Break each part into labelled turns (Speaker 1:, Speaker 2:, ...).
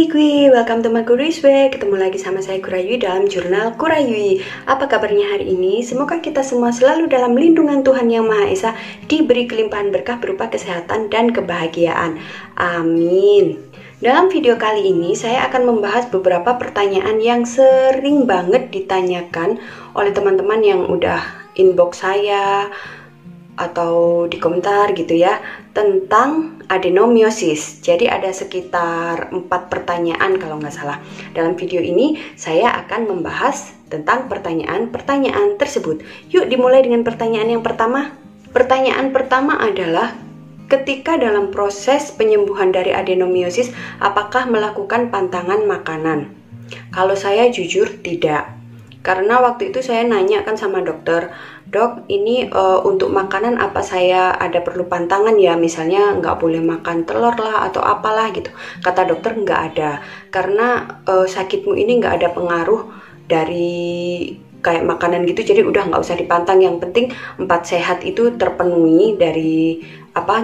Speaker 1: Welcome to my Kurayu's Way. Ketemu lagi sama saya Kurayui dalam jurnal Kurayui. Apa kabarnya hari ini? Semoga kita semua selalu dalam lindungan Tuhan Yang Maha Esa, diberi kelimpahan berkah berupa kesehatan dan kebahagiaan. Amin. Dalam video kali ini saya akan membahas beberapa pertanyaan yang sering banget ditanyakan oleh teman-teman yang udah inbox saya atau di komentar gitu ya, tentang adenomiosis. Jadi ada sekitar 4 pertanyaan kalau nggak salah. Dalam video ini saya akan membahas tentang pertanyaan-pertanyaan tersebut. Yuk dimulai dengan pertanyaan yang pertama. Pertanyaan pertama adalah, ketika dalam proses penyembuhan dari adenomiosis, apakah melakukan pantangan makanan? Kalau saya jujur tidak. Karena waktu itu saya nanya kan sama dokter, dok ini untuk makanan apa saya ada perlu pantangan ya, misalnya nggak boleh makan telur lah atau apalah gitu. Kata dokter nggak ada, karena sakitmu ini nggak ada pengaruh dari kayak makanan gitu, jadi udah nggak usah dipantang. Yang penting 4 sehat itu terpenuhi, dari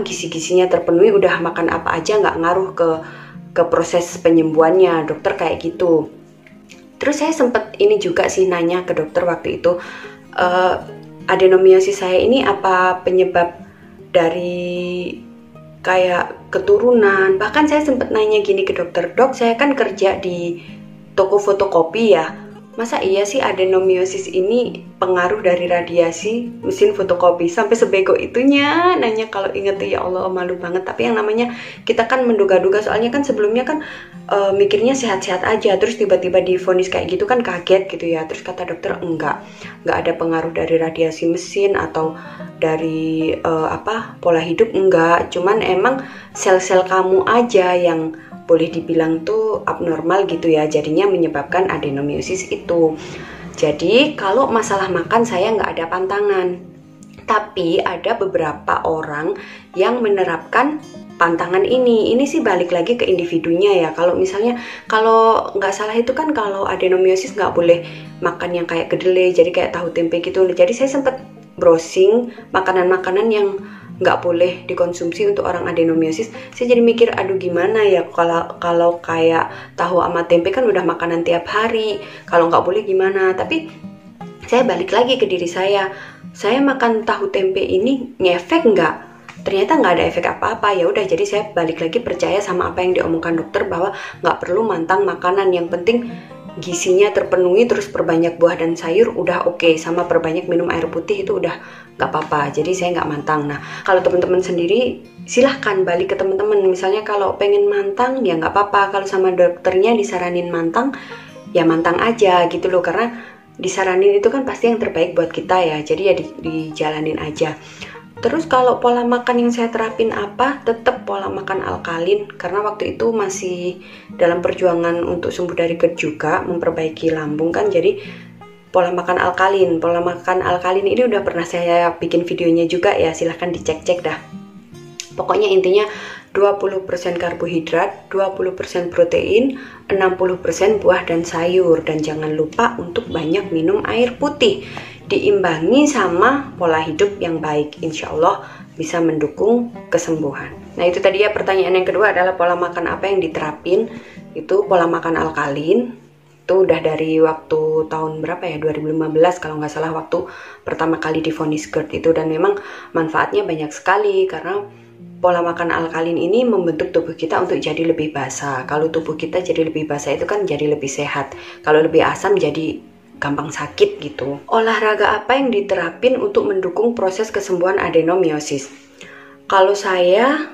Speaker 1: gizi-gizinya terpenuhi, udah makan apa aja nggak ngaruh ke proses penyembuhannya, dokter kayak gitu. Terus saya sempat ini juga sih nanya ke dokter waktu itu, adenomiosis saya ini apa penyebab dari kayak keturunan. Bahkan saya sempat nanya gini ke dokter, dok saya kan kerja di toko fotokopi ya, masa iya sih adenomiosis ini pengaruh dari radiasi mesin fotokopi? Sampai sebego itunya nanya. Kalau inget ya Allah, malu banget. Tapi yang namanya kita kan menduga-duga, soalnya kan sebelumnya kan mikirnya sehat-sehat aja, terus tiba-tiba divonis kayak gitu kan kaget gitu ya. Terus kata dokter enggak ada pengaruh dari radiasi mesin atau dari pola hidup, enggak, cuman emang sel-sel kamu aja yang boleh dibilang tuh abnormal gitu ya, jadinya menyebabkan adenomiosis itu. Jadi kalau masalah makan saya nggak ada pantangan, tapi ada beberapa orang yang menerapkan pantangan ini sih balik lagi ke individunya ya. Kalau misalnya, kalau nggak salah itu kan kalau adenomiosis nggak boleh makan yang kayak kedelai, jadi kayak tahu tempe gitu. Jadi saya sempat browsing makanan-makanan yang nggak boleh dikonsumsi untuk orang adenomiosis. Saya jadi mikir, aduh gimana ya kalau kayak tahu sama tempe kan udah makanan tiap hari, kalau nggak boleh gimana? Tapi saya balik lagi ke diri saya makan tahu tempe ini ngefek nggak? Ternyata nggak ada efek apa-apa. Ya udah, jadi saya balik lagi percaya sama apa yang diomongkan dokter, bahwa nggak perlu mantang makanan, yang penting gizinya terpenuhi, terus perbanyak buah dan sayur udah oke, sama perbanyak minum air putih itu udah nggak apa-apa. Jadi saya nggak mantang. Nah kalau teman-teman sendiri silahkan balik ke teman-teman, misalnya kalau pengen mantang ya nggak apa-apa, kalau sama dokternya disaranin mantang ya mantang aja gitu loh, karena disaranin itu kan pasti yang terbaik buat kita ya, jadi ya dijalanin aja. Terus kalau pola makan yang saya terapin apa? Tetap pola makan alkalin, karena waktu itu masih dalam perjuangan untuk sembuh dari GERD juga, memperbaiki lambung kan. Jadi pola makan alkalin ini udah pernah saya bikin videonya juga ya, silahkan dicek-cek dah. Pokoknya intinya 20% karbohidrat, 20% protein, 60% buah dan sayur, dan jangan lupa untuk banyak minum air putih. Diimbangi sama pola hidup yang baik, insya Allah bisa mendukung kesembuhan. Nah itu tadi ya. Pertanyaan yang kedua adalah pola makan apa yang diterapin. Itu pola makan alkalin, itu udah dari waktu tahun berapa ya, 2015 kalau nggak salah, waktu pertama kali divonis GERD itu. Dan memang manfaatnya banyak sekali, karena pola makan alkalin ini membentuk tubuh kita untuk jadi lebih basah. Kalau tubuh kita jadi lebih basah itu kan jadi lebih sehat, kalau lebih asam jadi gampang sakit gitu. Olahraga apa yang diterapin untuk mendukung proses kesembuhan adenomiosis? Kalau saya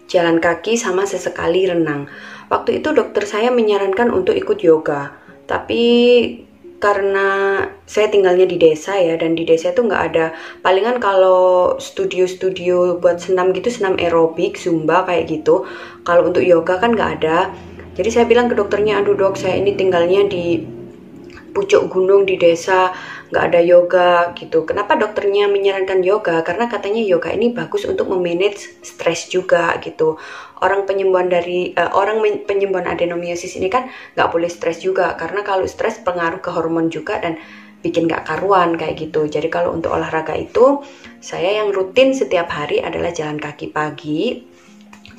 Speaker 1: jalan kaki sama sesekali renang. Waktu itu dokter saya menyarankan untuk ikut yoga, tapi karena saya tinggalnya di desa ya, dan di desa itu nggak ada, palingan kalau studio buat senam gitu, senam aerobik, zumba kayak gitu. Kalau untuk yoga kan nggak ada. Jadi saya bilang ke dokternya, aduh dok, saya ini tinggalnya di pucuk gunung di desa, nggak ada yoga gitu. Kenapa dokternya menyarankan yoga? Karena katanya yoga ini bagus untuk memanage stres juga gitu. Orang penyembuhan adenomiosis ini kan nggak boleh stres juga, karena kalau stres pengaruh ke hormon juga dan bikin nggak karuan kayak gitu. Jadi kalau untuk olahraga itu, saya yang rutin setiap hari adalah jalan kaki pagi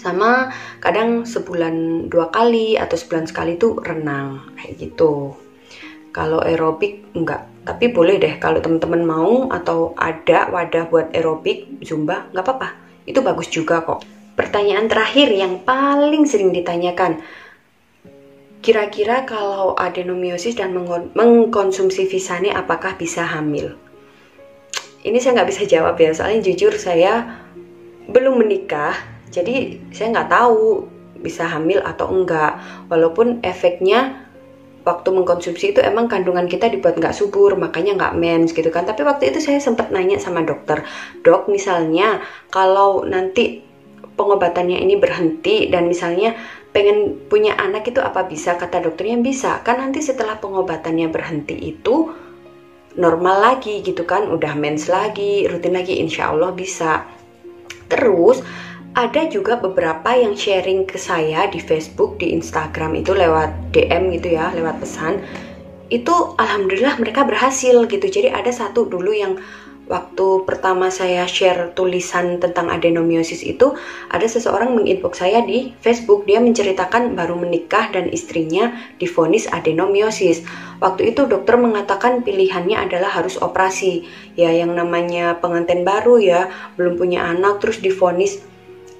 Speaker 1: Sama kadang sebulan 2 kali atau sebulan sekali tuh renang kayak gitu. Kalau aerobik enggak, tapi boleh deh kalau teman-teman mau atau ada wadah buat aerobik, zumba, nggak apa-apa. Itu bagus juga kok. Pertanyaan terakhir yang paling sering ditanyakan, kira-kira kalau adenomiosis dan mengkonsumsi Visane apakah bisa hamil? Ini saya nggak bisa jawab ya, soalnya jujur saya belum menikah, jadi saya nggak tahu bisa hamil atau enggak. Walaupun efeknya waktu mengkonsumsi itu emang kandungan kita dibuat nggak subur, makanya nggak mens gitu kan. Tapi waktu itu saya sempat nanya sama dokter, dok misalnya kalau nanti pengobatannya ini berhenti dan misalnya pengen punya anak itu apa bisa? Kata dokternya bisa, kan nanti setelah pengobatannya berhenti itu normal lagi gitu kan, udah mens lagi, rutin lagi, insya Allah bisa. Terus ada juga beberapa yang sharing ke saya di Facebook, di Instagram itu lewat DM gitu ya, lewat pesan. Itu alhamdulillah mereka berhasil gitu. Jadi ada satu dulu yang waktu pertama saya share tulisan tentang adenomiosis itu, ada seseorang menginbox saya di Facebook. Dia menceritakan baru menikah dan istrinya divonis adenomiosis. Waktu itu dokter mengatakan pilihannya adalah harus operasi. Ya yang namanya pengantin baru ya, belum punya anak terus divonis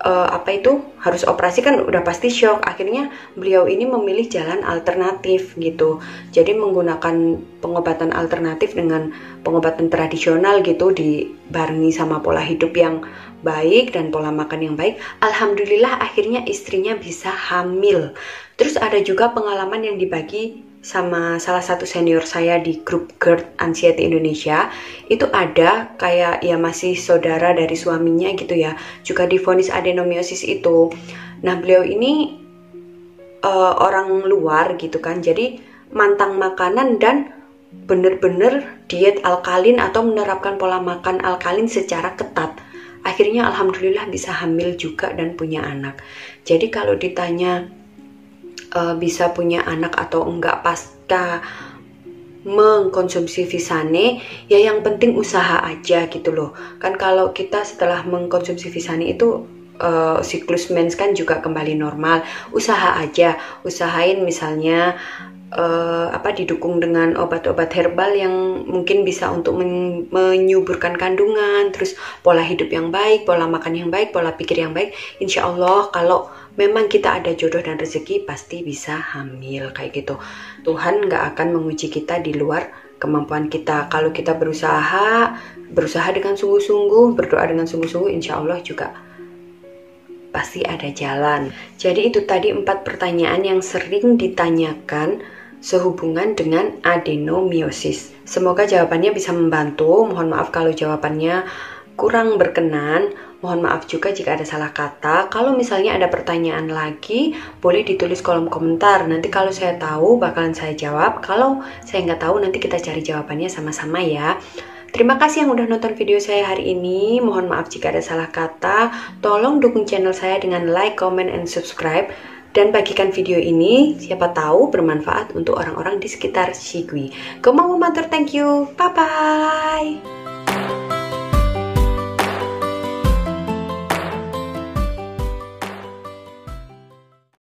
Speaker 1: harus operasi kan udah pasti shock. Akhirnya beliau ini memilih jalan alternatif gitu. Jadi menggunakan pengobatan alternatif dengan pengobatan tradisional gitu, dibarengi sama pola hidup yang baik dan pola makan yang baik. Alhamdulillah akhirnya istrinya bisa hamil. Terus ada juga pengalaman yang dibagi sama salah satu senior saya di grup GERD Anxiety Indonesia. Itu ada kayak ya masih saudara dari suaminya gitu ya, juga divonis adenomiosis itu. Nah beliau ini orang luar gitu kan, jadi mantang makanan dan bener-bener diet alkalin atau menerapkan pola makan alkalin secara ketat. Akhirnya alhamdulillah bisa hamil juga dan punya anak. Jadi kalau ditanya bisa punya anak atau enggak pasca mengkonsumsi Visane, ya yang penting usaha aja gitu loh. Kan kalau kita setelah mengkonsumsi Visane itu siklus mens kan juga kembali normal. Usaha aja, usahain misalnya didukung dengan obat-obat herbal yang mungkin bisa untuk menyuburkan kandungan, terus pola hidup yang baik, pola makan yang baik, pola pikir yang baik. Insya Allah kalau memang kita ada jodoh dan rezeki pasti bisa hamil kayak gitu. Tuhan nggak akan menguji kita di luar kemampuan kita. Kalau kita berusaha dengan sungguh-sungguh, berdoa dengan sungguh-sungguh, insya Allah juga pasti ada jalan. Jadi itu tadi 4 pertanyaan yang sering ditanyakan sehubungan dengan adenomiosis. Semoga jawabannya bisa membantu. Mohon maaf kalau jawabannya kurang berkenan. Mohon maaf juga jika ada salah kata. Kalau misalnya ada pertanyaan lagi, boleh ditulis kolom komentar. Nanti kalau saya tahu bakalan saya jawab. Kalau saya nggak tahu, nanti kita cari jawabannya sama-sama ya. Terima kasih yang udah nonton video saya hari ini. Mohon maaf jika ada salah kata. Tolong dukung channel saya dengan like, comment, and subscribe. Dan bagikan video ini, siapa tahu bermanfaat untuk orang-orang di sekitar Shigui. Thank you. Bye-bye.